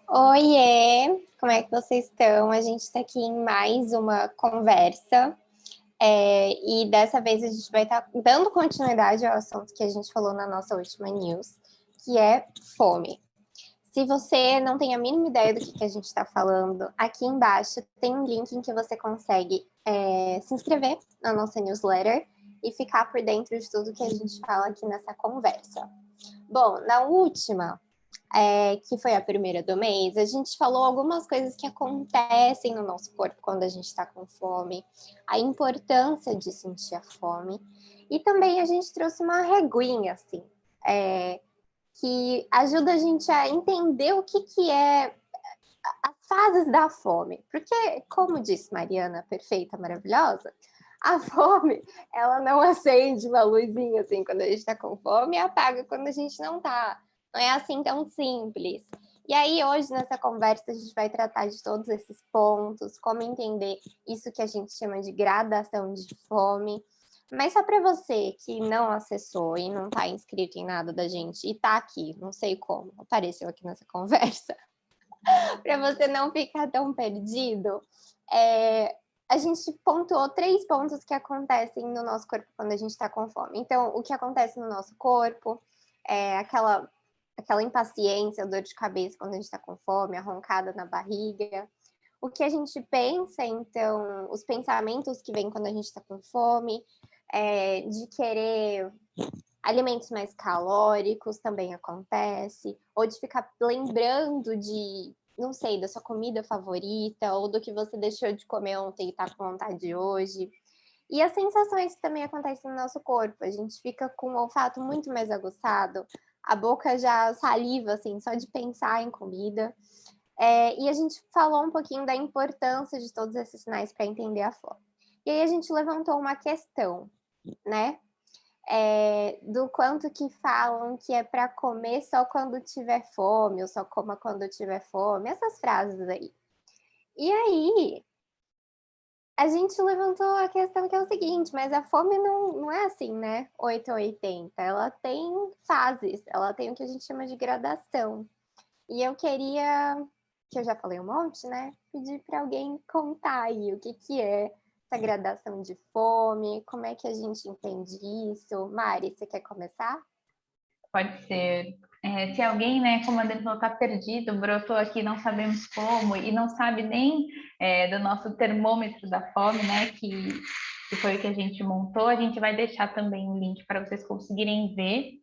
Oiê, como é que vocês estão? A gente está aqui em mais uma conversa e dessa vez a gente vai estar dando continuidade ao assunto que a gente falou na nossa última news, que é fome. Se você não tem a mínima ideia do que a gente está falando, aqui embaixo tem um link em que você consegue se inscrever na nossa newsletter e ficar por dentro de tudo que a gente fala aqui nessa conversa. Bom, na última, que foi a primeira do mês, a gente falou algumas coisas que acontecem no nosso corpo quando a gente está com fome, a importância de sentir a fome, e também a gente trouxe uma reguinha, assim, que ajuda a gente a entender o que é as fases da fome. Porque, como disse Mariana, perfeita, maravilhosa, a fome, ela não acende uma luzinha assim quando a gente está com fome e apaga quando a gente não está. Não é assim tão simples. E aí, hoje, nessa conversa, a gente vai tratar de todos esses pontos, como entender isso que a gente chama de gradação de fome. Mas só para você que não acessou e não está inscrito em nada da gente e está aqui, não sei como, apareceu aqui nessa conversa, para você não ficar tão perdido, a gente pontuou 3 pontos que acontecem no nosso corpo quando a gente está com fome. Então, o que acontece no nosso corpo é aquela impaciência, dor de cabeça quando a gente está com fome, a roncada na barriga. O que a gente pensa, então, os pensamentos que vêm quando a gente está com fome, de querer alimentos mais calóricos também acontece, ou de ficar lembrando de, não sei, da sua comida favorita, ou do que você deixou de comer ontem e tá com vontade hoje. E as sensações que também acontecem no nosso corpo, a gente fica com o olfato muito mais aguçado, a boca já saliva, assim, só de pensar em comida. E a gente falou um pouquinho da importância de todos esses sinais para entender a fome. E aí a gente levantou uma questão, né? Do quanto que falam que é para comer só quando tiver fome, ou só coma quando tiver fome, essas frases aí. E aí, a gente levantou a questão que é o seguinte, mas a fome não é assim, né? 8 ou 80. Ela tem fases, ela tem o que a gente chama de gradação. E eu queria, que eu já falei um monte, né? Pedir para alguém contar aí o que é essa gradação de fome, como é que a gente entende isso. Mari, você quer começar? Pode ser. Se alguém, né, como a Dani falou, está perdido, brotou aqui, não sabemos como, e não sabe nem do nosso termômetro da fome, né, que foi o que a gente montou, a gente vai deixar também o link para vocês conseguirem ver.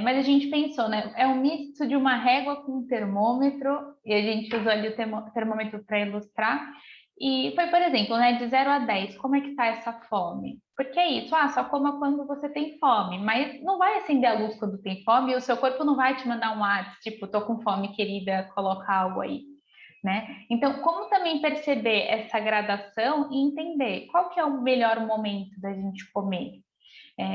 Mas a gente pensou, né, é um misto de uma régua com um termômetro, e a gente usou ali o termômetro para ilustrar, e foi, por exemplo, né, de 0 a 10, como é que está essa fome? Porque é isso, só coma quando você tem fome, mas não vai acender a luz quando tem fome e o seu corpo não vai te mandar um WhatsApp, tipo, tô com fome, querida, coloca algo aí, né? Então, como também perceber essa gradação e entender qual que é o melhor momento da gente comer?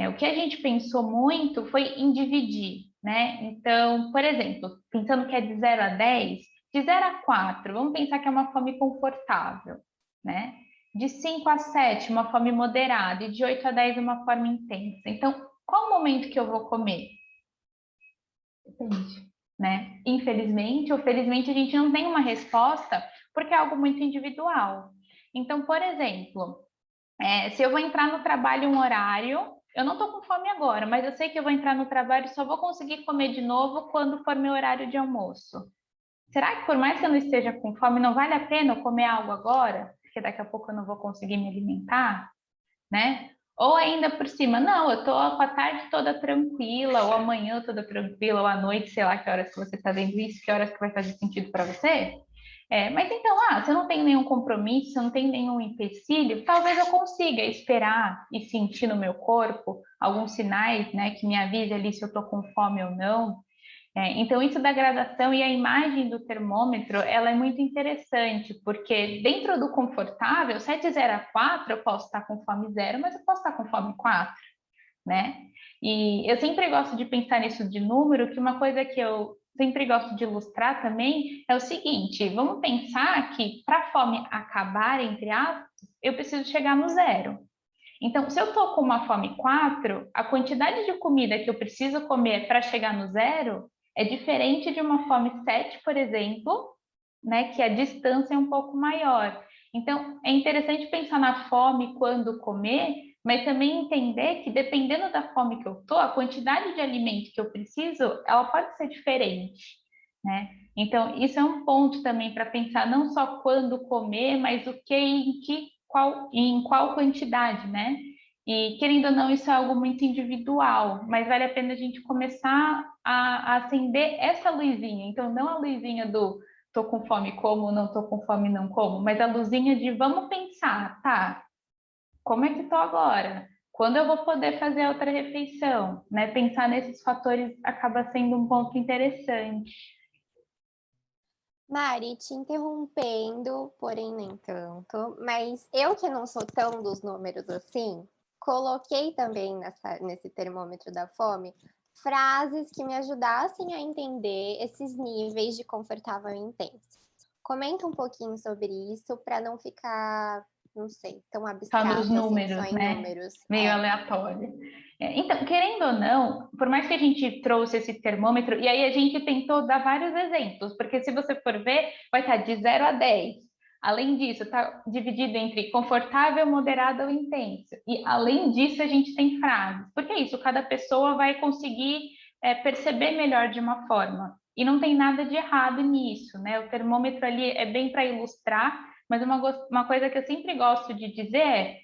O que a gente pensou muito foi em dividir, né? Então, por exemplo, pensando que é de 0 a 10, de 0 a 4, vamos pensar que é uma fome confortável, né? De 5 a 7, uma fome moderada, e de 8 a 10, uma fome intensa. Então, qual o momento que eu vou comer? Depende, né? Infelizmente ou felizmente, a gente não tem uma resposta, porque é algo muito individual. Então, por exemplo, se eu vou entrar no trabalho um horário, eu não estou com fome agora, mas eu sei que eu vou entrar no trabalho e só vou conseguir comer de novo quando for meu horário de almoço. Será que por mais que eu não esteja com fome, não vale a pena eu comer algo agora? Porque daqui a pouco eu não vou conseguir me alimentar, né? Ou ainda por cima, não, eu estou com a tarde toda tranquila, ou amanhã toda tranquila, ou à noite, sei lá que horas que você está vendo isso, que horas que vai fazer sentido para você. Mas então, se eu não tenho nenhum compromisso, se eu não tenho nenhum empecilho, talvez eu consiga esperar e sentir no meu corpo alguns sinais, né, que me avise ali se eu estou com fome ou não. Então, isso da gradação e a imagem do termômetro, ela é muito interessante, porque dentro do confortável, 7 0 a 4, eu posso estar com fome 0, mas eu posso estar com fome 4, né? E eu sempre gosto de pensar nisso de número, que uma coisa que eu sempre gosto de ilustrar também é o seguinte: vamos pensar que para a fome acabar, entre aspas, eu preciso chegar no 0. Então, se eu estou com uma fome 4, a quantidade de comida que eu preciso comer para chegar no 0 É diferente de uma fome 7, por exemplo, né, que a distância é um pouco maior. Então, é interessante pensar na fome quando comer, mas também entender que dependendo da fome que eu tô, a quantidade de alimento que eu preciso, ela pode ser diferente, né? Então, isso é um ponto também para pensar não só quando comer, mas o que em qual quantidade, né? E querendo ou não, isso é algo muito individual, mas vale a pena a gente começar a acender essa luzinha. Então, não a luzinha do tô com fome como, não tô com fome não como, mas a luzinha de vamos pensar, tá? Como é que tô agora? Quando eu vou poder fazer outra refeição, né? Pensar nesses fatores acaba sendo um ponto interessante. Mari, te interrompendo, porém nem tanto, mas eu que não sou tão dos números assim, coloquei também nesse termômetro da fome frases que me ajudassem a entender esses níveis de confortável e intenso. Comenta um pouquinho sobre isso para não ficar, não sei, tão Só nos abstrato assim, só números, em né? números. Meio aleatório. Então, querendo ou não, por mais que a gente trouxe esse termômetro, e aí a gente tentou dar vários exemplos, porque se você for ver, vai estar de 0 a 10. Além disso, está dividido entre confortável, moderado ou intenso. E além disso, a gente tem frases. Porque é isso, cada pessoa vai conseguir perceber melhor de uma forma. E não tem nada de errado nisso, né? O termômetro ali é bem para ilustrar, mas uma coisa que eu sempre gosto de dizer é: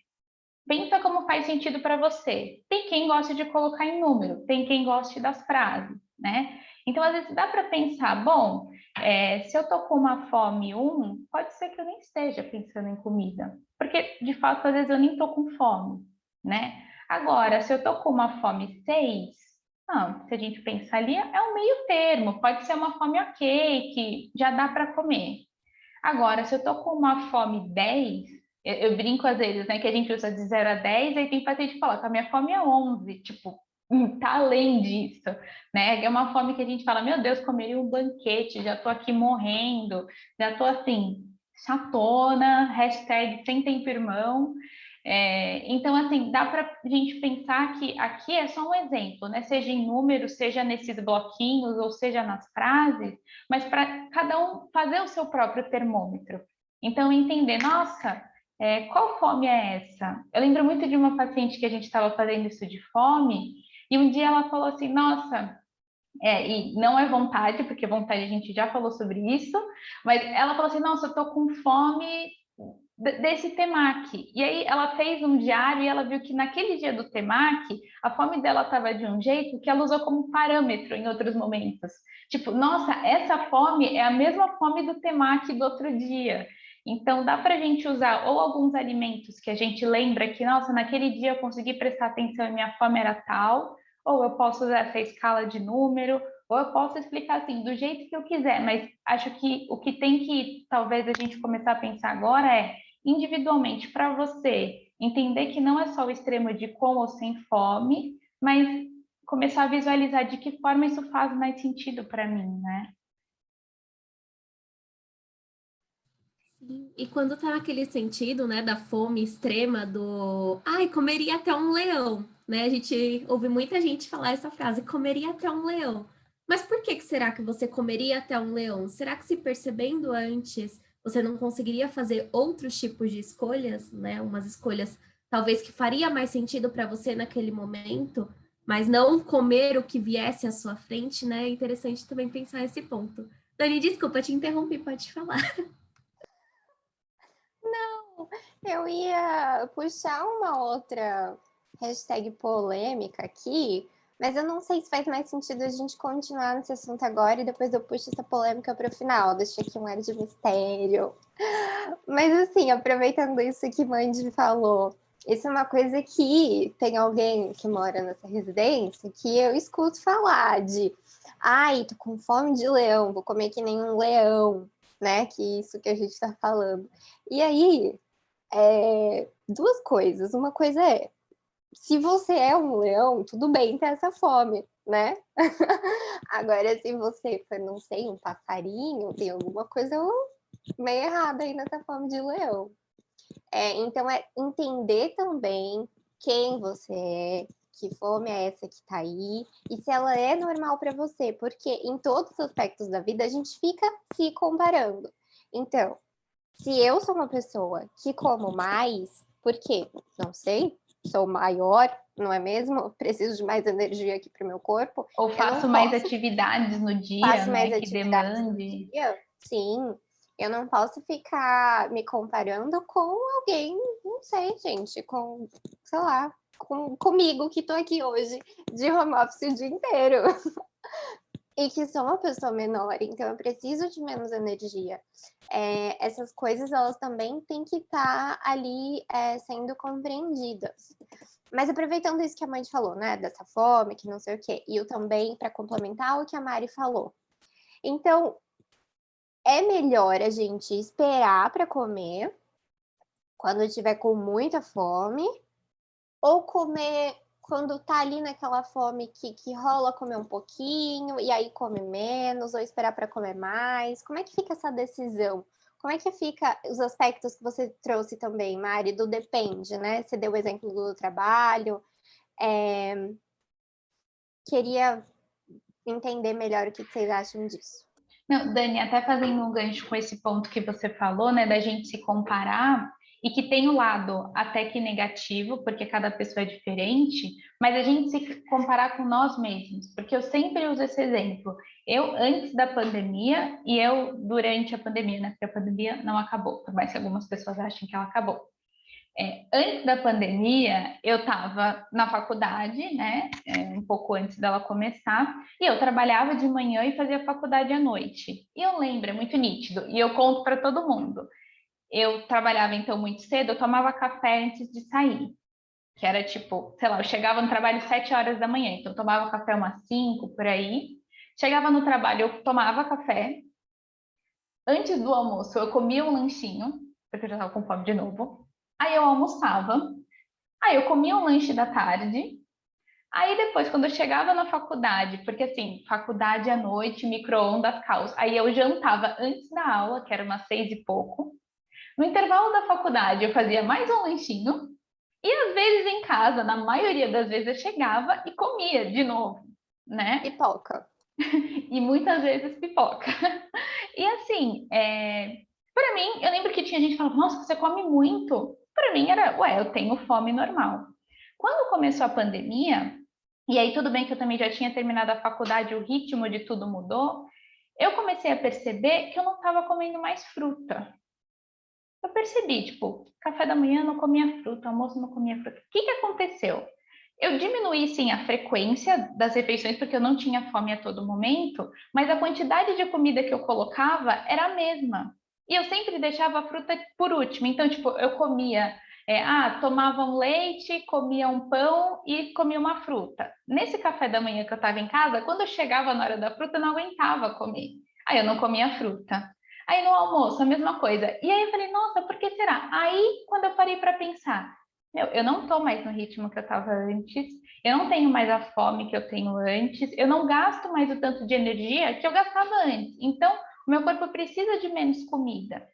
pensa como faz sentido para você. Tem quem goste de colocar em número, tem quem goste das frases, né? Então, às vezes dá para pensar, bom, se eu tô com uma fome 1, pode ser que eu nem esteja pensando em comida, porque de fato, às vezes eu nem tô com fome, né? Agora, se eu tô com uma fome 6, não, se a gente pensar ali, é um meio termo, pode ser uma fome ok, que já dá para comer. Agora, se eu tô com uma fome 10, eu brinco às vezes, né, que a gente usa de 0 a 10, aí tem paciente que fala que a minha fome é 11, tipo, tá além disso, né? É uma fome que a gente fala, meu Deus, comeria um banquete, já tô aqui morrendo, já tô assim, chatona, hashtag sem tempo irmão. Então, assim, dá para a gente pensar que aqui é só um exemplo, né? Seja em números, seja nesses bloquinhos, ou seja nas frases, mas para cada um fazer o seu próprio termômetro. Então, entender, nossa, qual fome é essa? Eu lembro muito de uma paciente que a gente estava fazendo isso de fome, e um dia ela falou assim, nossa, e não é vontade, porque vontade a gente já falou sobre isso, mas ela falou assim, nossa, eu tô com fome desse temaki. E aí ela fez um diário e ela viu que naquele dia do temaki, a fome dela estava de um jeito que ela usou como parâmetro em outros momentos. Tipo, nossa, essa fome é a mesma fome do temaki do outro dia. Então, dá para a gente usar ou alguns alimentos que a gente lembra que, nossa, naquele dia eu consegui prestar atenção e minha fome era tal, ou eu posso usar essa escala de número, ou eu posso explicar assim, do jeito que eu quiser, mas acho que o que tem que talvez a gente começar a pensar agora é individualmente para você entender que não é só o extremo de com ou sem fome, mas começar a visualizar de que forma isso faz mais sentido para mim, né? Sim. E quando tá naquele sentido, né, da fome extrema do, ai, comeria até um leão, né? A gente ouve muita gente falar essa frase, comeria até um leão. Mas por que será que você comeria até um leão? Será que se percebendo antes, você não conseguiria fazer outros tipos de escolhas, né? Umas escolhas talvez que faria mais sentido para você naquele momento, mas não comer o que viesse à sua frente, né? É interessante também pensar esse ponto. Dani, desculpa, te interrompi, pode falar. Eu ia puxar uma outra hashtag polêmica aqui, mas eu não sei se faz mais sentido a gente continuar nesse assunto agora e depois eu puxo essa polêmica para o final. Deixa aqui um ar de mistério. Mas assim, aproveitando isso que Mandy falou, isso é uma coisa que tem alguém que mora nessa residência que eu escuto falar de ai, tô com fome de leão, vou comer que nem um leão, né? Que isso que a gente tá falando. E aí, duas coisas. Uma coisa é, se você é um leão, tudo bem ter essa fome, né? Agora, se você for, não sei, um passarinho, tem alguma coisa meio errada aí nessa fome de leão. Então, é entender também quem você é, que fome é essa que tá aí, e se ela é normal para você, porque em todos os aspectos da vida a gente fica se comparando. Então, se eu sou uma pessoa que como mais, por quê? Não sei, sou maior, não é mesmo? Preciso de mais energia aqui para o meu corpo. Ou faço mais atividades no dia, né, que demande. Sim, eu não posso ficar me comparando com alguém, não sei, gente, com, sei lá, comigo que tô aqui hoje de home office o dia inteiro. E que sou uma pessoa menor, então eu preciso de menos energia. Essas coisas, elas também têm que estar ali sendo compreendidas. Mas aproveitando isso que a mãe falou, né, dessa fome, que não sei o quê, e eu também, para complementar o que a Mari falou. Então, é melhor a gente esperar para comer, quando estiver com muita fome, ou comer quando tá ali naquela fome que rola comer um pouquinho e aí come menos, ou esperar para comer mais? Como é que fica essa decisão? Como é que fica os aspectos que você trouxe também, Mari, do depende, né? Você deu o exemplo do trabalho. Queria entender melhor o que vocês acham disso. Não, Dani, até fazendo um gancho com esse ponto que você falou, né, da gente se comparar, e que tem o lado até que negativo, porque cada pessoa é diferente, mas a gente se comparar com nós mesmos, porque eu sempre uso esse exemplo. Eu antes da pandemia e eu durante a pandemia, né, porque a pandemia não acabou, por mais que algumas pessoas achem que ela acabou. Antes da pandemia, eu estava na faculdade, né, um pouco antes dela começar, e eu trabalhava de manhã e fazia faculdade à noite. E eu lembro, é muito nítido, e eu conto para todo mundo. Eu trabalhava então muito cedo, eu tomava café antes de sair, que era tipo, sei lá, eu chegava no trabalho às 7 horas da manhã, então eu tomava café umas 5 por aí. Chegava no trabalho, eu tomava café. Antes do almoço, eu comia um lanchinho, porque eu já estava com fome de novo. Aí eu almoçava, aí eu comia um lanche da tarde, aí depois, quando eu chegava na faculdade, porque assim, faculdade à noite, micro-ondas, caos, aí eu jantava antes da aula, que era umas 6 e pouco. No intervalo da faculdade, eu fazia mais um lanchinho, e às vezes em casa, na maioria das vezes, eu chegava e comia de novo, né? Pipoca. E muitas vezes pipoca. E assim, para mim, eu lembro que tinha gente que falava, nossa, você come muito. Para mim era, eu tenho fome normal. Quando começou a pandemia, e aí tudo bem que eu também já tinha terminado a faculdade, o ritmo de tudo mudou, eu comecei a perceber que eu não estava comendo mais fruta. Eu percebi, tipo, café da manhã não comia fruta, almoço não comia fruta. O que aconteceu? Eu diminuí, sim, a frequência das refeições, porque eu não tinha fome a todo momento, mas a quantidade de comida que eu colocava era a mesma. E eu sempre deixava a fruta por último. Então, tipo, eu comia, tomava um leite, comia um pão e comia uma fruta. Nesse café da manhã que eu estava em casa, quando eu chegava na hora da fruta, eu não aguentava comer. Aí eu não comia fruta. Aí no almoço, a mesma coisa. E aí eu falei, nossa, por que será? Aí, quando eu parei para pensar, eu não estou mais no ritmo que eu estava antes, eu não tenho mais a fome que eu tenho antes, eu não gasto mais o tanto de energia que eu gastava antes. Então, o meu corpo precisa de menos comida.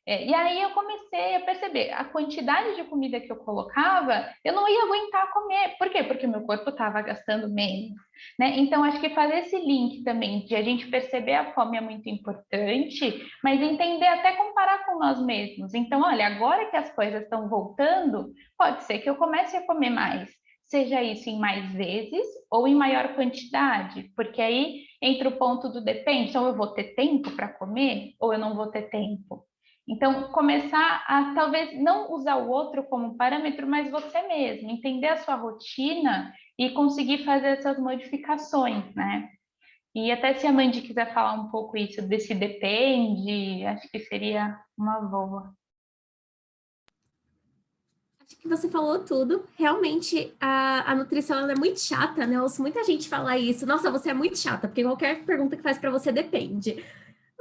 E aí eu comecei a perceber a quantidade de comida que eu colocava, eu não ia aguentar comer. Por quê? Porque o meu corpo estava gastando menos, né? Então, acho que fazer esse link também de a gente perceber a fome é muito importante, mas entender até comparar com nós mesmos. Então, olha, agora que as coisas estão voltando, pode ser que eu comece a comer mais. Seja isso em mais vezes ou em maior quantidade, porque aí entra o ponto do depende. Então, eu vou ter tempo para comer ou eu não vou ter tempo? Então, começar a talvez não usar o outro como parâmetro, mas você mesmo, entender a sua rotina e conseguir fazer essas modificações, né? E até se a Mandy quiser falar um pouco isso desse depende, acho que seria uma boa. Acho que você falou tudo. Realmente, a nutrição ela é muito chata, né? Eu ouço muita gente falar isso. Nossa, você é muito chata, porque qualquer pergunta que faz para você depende.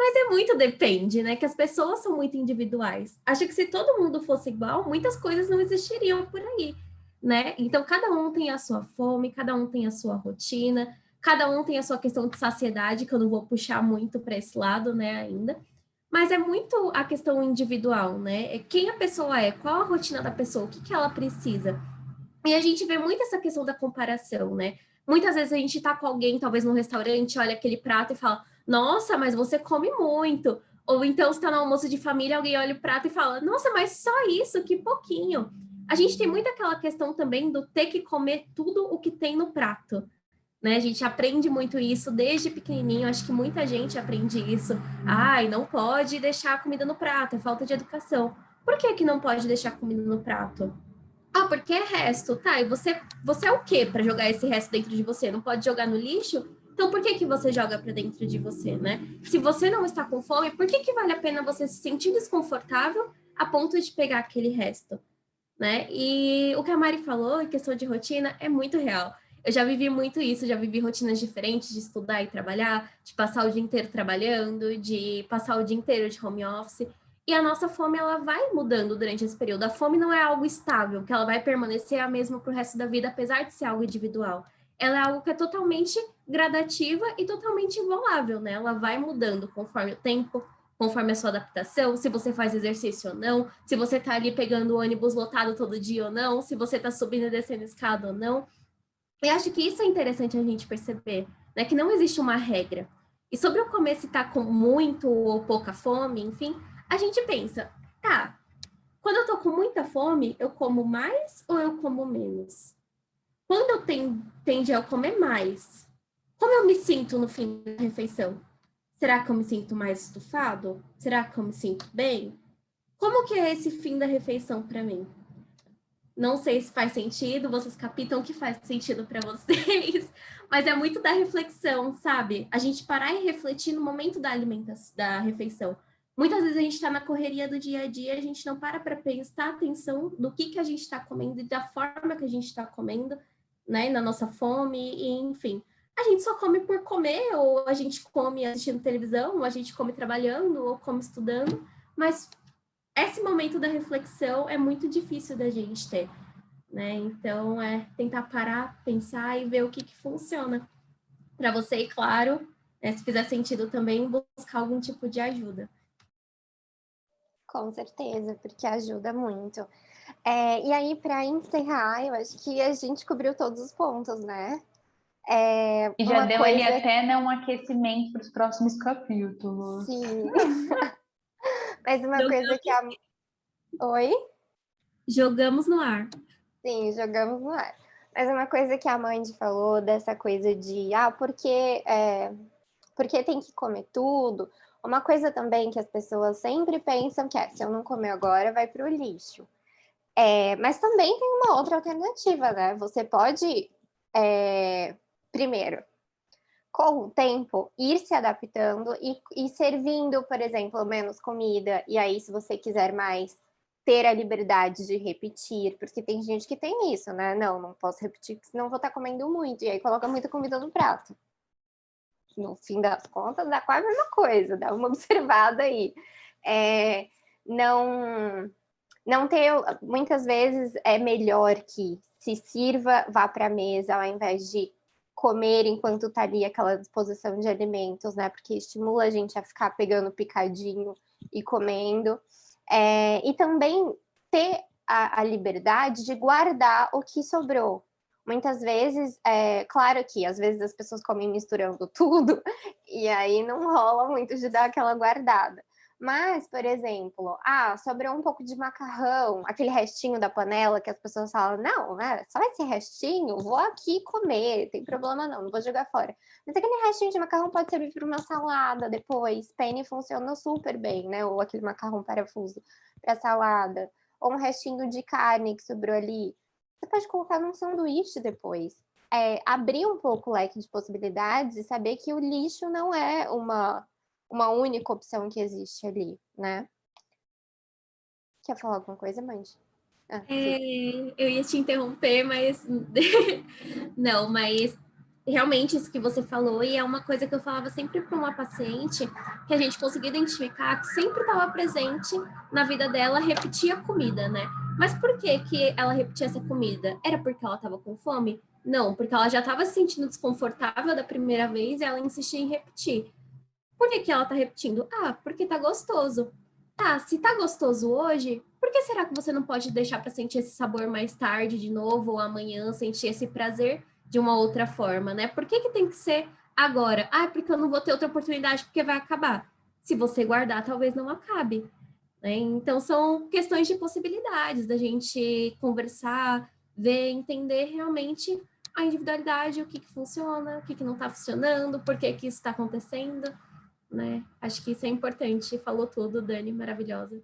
Mas é muito depende, né? Que as pessoas são muito individuais. Acho que se todo mundo fosse igual, muitas coisas não existiriam por aí, né? Então, cada um tem a sua fome, cada um tem a sua rotina, cada um tem a sua questão de saciedade, que eu não vou puxar muito para esse lado, né, ainda. Mas é muito a questão individual, né? Quem a pessoa é, qual a rotina da pessoa, o que ela precisa. E a gente vê muito essa questão da comparação, né? Muitas vezes a gente tá com alguém, talvez num restaurante, olha aquele prato e fala, nossa, mas você come muito. Ou então você tá no almoço de família, alguém olha o prato e fala, nossa, mas só isso, que pouquinho. A gente tem muito aquela questão também do ter que comer tudo o que tem no prato, né? A gente aprende muito isso desde pequenininho, acho que muita gente aprende isso. Ai, não pode deixar a comida no prato, é falta de educação. Por que que não pode deixar a comida no prato? Ah, porque é resto, tá? E você é o quê para jogar esse resto dentro de você? Não pode jogar no lixo? Então por que que você joga para dentro de você, né? Se você não está com fome, por que que vale a pena você se sentir desconfortável a ponto de pegar aquele resto, né? E o que a Mari falou em questão de rotina é muito real. Eu já vivi muito isso, já vivi rotinas diferentes de estudar e trabalhar, de passar o dia inteiro trabalhando, de passar o dia inteiro de home office. E a nossa fome, ela vai mudando durante esse período. A fome não é algo estável, que ela vai permanecer a mesma para o resto da vida, apesar de ser algo individual. Ela é algo que é totalmente gradativa e totalmente volável, né? Ela vai mudando conforme o tempo, conforme a sua adaptação, se você faz exercício ou não, se você tá ali pegando o ônibus lotado todo dia ou não, se você tá subindo e descendo escada ou não. E acho que isso é interessante a gente perceber, né? Que não existe uma regra. E sobre o comer se tá com muito ou pouca fome, enfim, a gente pensa, tá, quando eu tô com muita fome, eu como mais ou eu como menos? Quando eu tende a comer mais, como eu me sinto no fim da refeição? Será que eu me sinto mais estufado? Será que eu me sinto bem? Como que é esse fim da refeição para mim? Não sei se faz sentido, vocês captam que faz sentido para vocês, mas é muito da reflexão, sabe? A gente parar e refletir no momento da alimentação, da refeição. Muitas vezes a gente está na correria do dia a dia, a gente não para prestar atenção do que a gente está comendo e da forma que a gente está comendo, né? Na nossa fome, e, enfim. A gente só come por comer, ou a gente come assistindo televisão, ou a gente come trabalhando, ou come estudando, mas esse momento da reflexão é muito difícil da gente ter, né? Então, é tentar parar, pensar e ver o que funciona para você, e claro, né, se fizer sentido também, buscar algum tipo de ajuda. Com certeza, porque ajuda muito. E aí, para encerrar, eu acho que a gente cobriu todos os pontos, né? E já deu ali até, né, um aquecimento para os próximos capítulos. Sim. Mas uma coisa que a... Oi? Jogamos no ar. Sim, jogamos no ar. Mas uma coisa que a Mandy falou, dessa coisa de, porque tem que comer tudo. Uma coisa também que as pessoas sempre pensam que se eu não comer agora, vai para o lixo. Mas também tem uma outra alternativa, né? Você pode, primeiro, com o tempo, ir se adaptando e servindo, por exemplo, menos comida. E aí, se você quiser mais, ter a liberdade de repetir, porque tem gente que tem isso, né? Não posso repetir, porque senão vou estar comendo muito. E aí coloca muita comida no prato. No fim das contas, dá quase a mesma coisa, dá uma observada aí. Não ter, muitas vezes é melhor que se sirva, vá para a mesa, ao invés de comer enquanto está ali aquela disposição de alimentos, né? Porque estimula a gente a ficar pegando picadinho e comendo. E também ter a liberdade de guardar o que sobrou. Muitas vezes, claro que às vezes as pessoas comem misturando tudo, e aí não rola muito de dar aquela guardada. Mas, por exemplo, sobrou um pouco de macarrão, aquele restinho da panela que as pessoas falam, não, né? Só esse restinho, vou aqui comer, tem problema não vou jogar fora. Mas aquele restinho de macarrão pode servir para uma salada depois. Penne funciona super bem, né? Ou aquele macarrão parafuso para salada. Ou um restinho de carne que sobrou ali. Você pode colocar num sanduíche depois. Abrir um pouco o leque de possibilidades e saber que o lixo não é uma única opção que existe ali, né? Quer falar alguma coisa, Mandy? Eu ia te interromper, mas não, mas realmente isso que você falou, e é uma coisa que eu falava sempre para uma paciente, que a gente conseguia identificar que sempre estava presente na vida dela, repetir a comida, né? Mas por que que ela repetia essa comida? Era porque ela estava com fome? Não, porque ela já estava se sentindo desconfortável da primeira vez e ela insistia em repetir. Por que que ela tá repetindo? Porque tá gostoso. Se tá gostoso hoje, por Por que será que você não pode deixar para sentir esse sabor mais tarde de novo, ou amanhã, sentir esse prazer de uma outra forma, né? Por que tem que ser agora? Ah, porque eu não vou ter outra oportunidade porque vai acabar. Se você guardar, talvez não acabe, né? Então, são questões de possibilidades da gente conversar, ver, entender realmente a individualidade, o que funciona, o que não está funcionando, por que isso está acontecendo, né? Acho que isso é importante. Falou tudo, Dani, maravilhosa.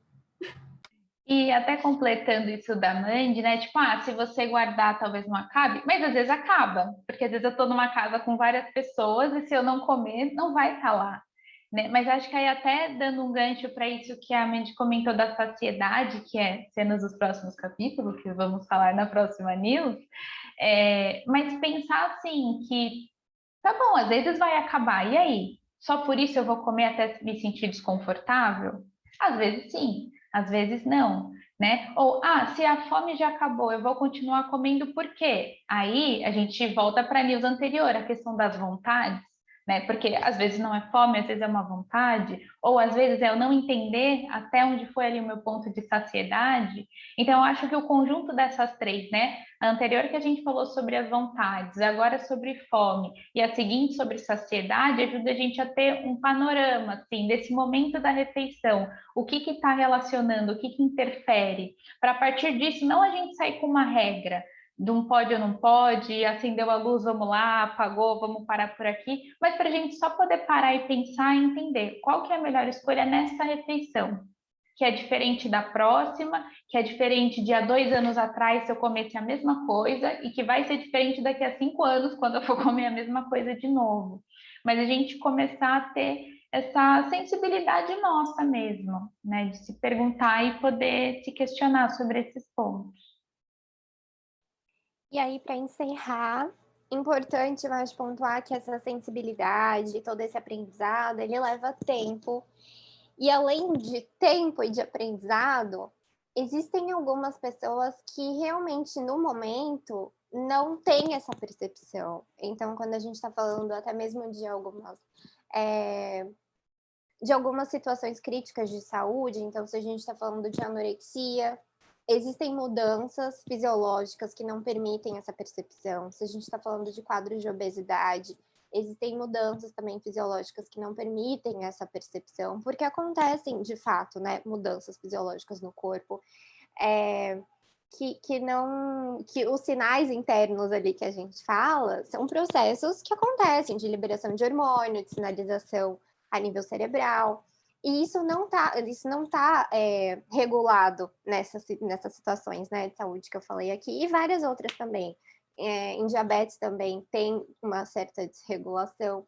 E até completando isso da Mandy, né? Tipo, se você guardar, talvez não acabe, mas às vezes acaba, porque às vezes eu tô numa casa com várias pessoas e se eu não comer, não vai estar lá, né? Mas acho que aí até dando um gancho para isso que a Mandy comentou da saciedade, que é cenas dos próximos capítulos, que vamos falar na próxima news, mas pensar assim que, tá bom, às vezes vai acabar, e aí? Só por isso eu vou comer até me sentir desconfortável? Às vezes sim, às vezes não, né? Ou, se a fome já acabou, eu vou continuar comendo por quê? Aí a gente volta para a news anterior, a questão das vontades, né? Porque às vezes não é fome, às vezes é uma vontade, ou às vezes é eu não entender até onde foi ali o meu ponto de saciedade. Então, eu acho que o conjunto dessas três, né? A anterior que a gente falou sobre as vontades, agora sobre fome, e a seguinte sobre saciedade, ajuda a gente a ter um panorama, assim, desse momento da refeição, o que está relacionando, o que interfere, para a partir disso, não a gente sair com uma regra, de um pode ou não pode, acendeu a luz, vamos lá, apagou, vamos parar por aqui, mas para a gente só poder parar e pensar e entender qual que é a melhor escolha nessa refeição, que é diferente da próxima, que é diferente de há 2 anos atrás se eu comesse a mesma coisa e que vai ser diferente daqui a 5 anos quando eu for comer a mesma coisa de novo. Mas a gente começar a ter essa sensibilidade nossa mesmo, né, de se perguntar e poder se questionar sobre esses pontos. E aí, para encerrar, importante mais pontuar que essa sensibilidade, todo esse aprendizado, ele leva tempo. E além de tempo e de aprendizado, existem algumas pessoas que realmente no momento não têm essa percepção. Então, quando a gente está falando até mesmo de algumas situações críticas de saúde, então se a gente está falando de anorexia, existem mudanças fisiológicas que não permitem essa percepção. Se a gente está falando de quadros de obesidade, existem mudanças também fisiológicas que não permitem essa percepção, porque acontecem, de fato, né, mudanças fisiológicas no corpo, que os sinais internos ali que a gente fala são processos que acontecem de liberação de hormônio, de sinalização a nível cerebral. E isso não tá regulado nessas situações, né, de saúde que eu falei aqui, e várias outras também. Em diabetes também tem uma certa desregulação.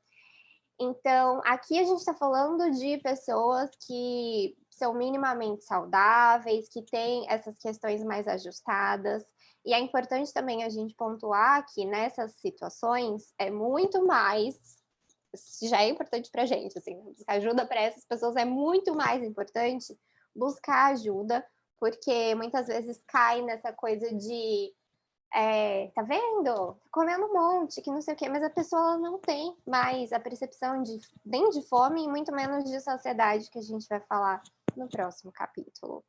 Então, aqui a gente está falando de pessoas que são minimamente saudáveis, que têm essas questões mais ajustadas. E é importante também a gente pontuar que nessas situações é muito mais, já é importante para a gente, assim, buscar ajuda para essas pessoas é muito mais importante buscar ajuda, porque muitas vezes cai nessa coisa de tá vendo? Comendo um monte, que não sei o quê, mas a pessoa não tem mais a percepção nem de fome e muito menos de saciedade, que a gente vai falar no próximo capítulo.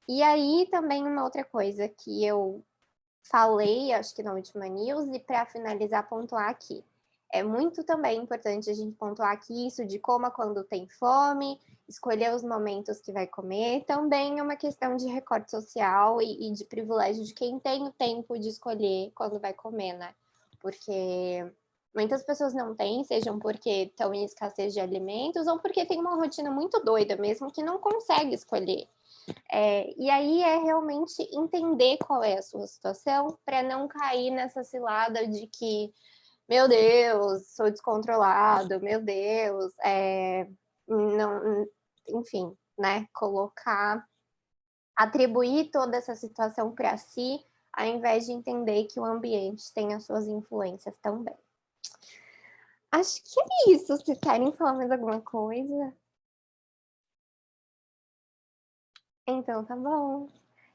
E aí também uma outra coisa que eu falei, acho que na última news, e para finalizar, pontuar aqui. É muito também importante a gente pontuar aqui isso de coma quando tem fome, escolher os momentos que vai comer, também é uma questão de recorte social e de privilégio de quem tem o tempo de escolher quando vai comer, né? Porque muitas pessoas não têm, sejam porque estão em escassez de alimentos ou porque tem uma rotina muito doida mesmo que não consegue escolher. E aí é realmente entender qual é a sua situação para não cair nessa cilada de que, meu Deus, sou descontrolado, meu Deus, não, enfim, né? Atribuir toda essa situação para si, ao invés de entender que o ambiente tem as suas influências também. Acho que é isso. Vocês querem falar mais alguma coisa? Então tá bom.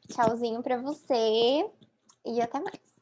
Tchauzinho para você e até mais.